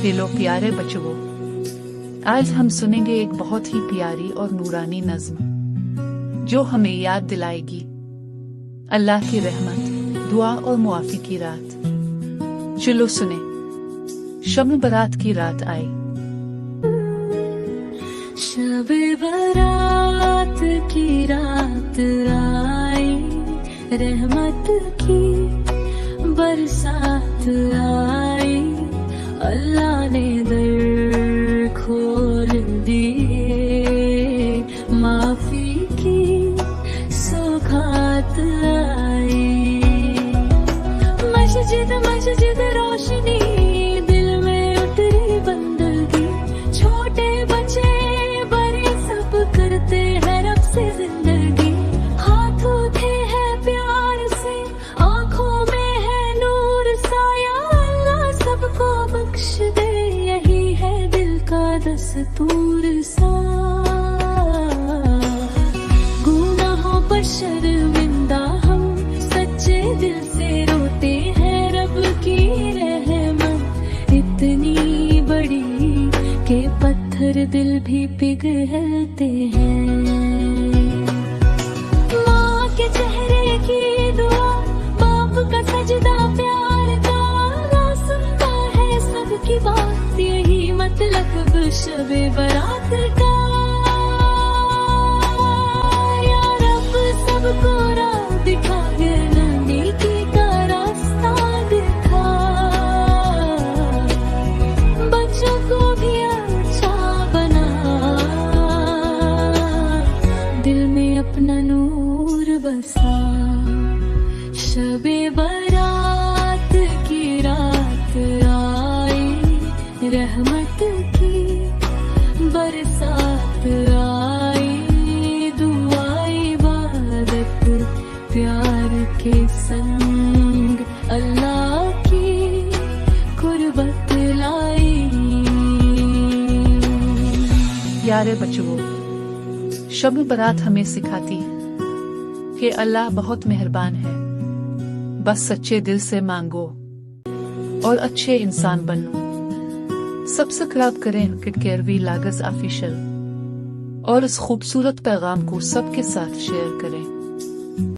Hello प्यारे बच्चों, आज हम सुनेंगे एक बहुत ही प्यारी और नूरानी नज़्म जो हमें याद दिलाएगी अल्लाह की रहमत, दुआ और मुआफ़ी की रात। चलो सुने। शब बारात की रात आई। शब बारात की रात आई, रहमत की बरसात आई। अल्लाह ने दर खोल दिए, माफी की सौगात आई। मस्जिद मस्जिद रोशनी, दिल में उतरी बंदगी। छोटे बच्चे बड़े सब करते हैं रब से जिंदगी। हाथ उठे हैं प्यार से, आंखों में है नूर साया। अल्लाह सबको बख्श दे, यही है दिल का दस्तूर सा। गुनाहों पर शर्मिंदा हम सच्चे दिल से रोते हैं। रब की रहमत इतनी बड़ी के पत्थर दिल भी पिघलते हैं। माँ के चेहरे की दुआ, बाप का सजदा प्यार का। अल्लाह सुनता है सबकी बात, यही मतलब शबे बारात का। या रब सबको राह दिखा, नेकी का रास्ता दिखा। बच्चों को भी अच्छा बना, दिल में अपना नूर बसा। शबे बारात की रात आई, रहमत की बरसात आई। दुआ इबादत प्यार के संग, अल्लाह की कुर्बत लाई। प्यारे बच्चों, शब बारात हमें सिखाती है कि अल्लाह बहुत मेहरबान है। बस सच्चे दिल से मांगो और अच्छे इंसान बनो। सब्सक्राइब करें KitKareV Lagos ऑफिशियल और इस खूबसूरत पैगाम को सबके साथ शेयर करें।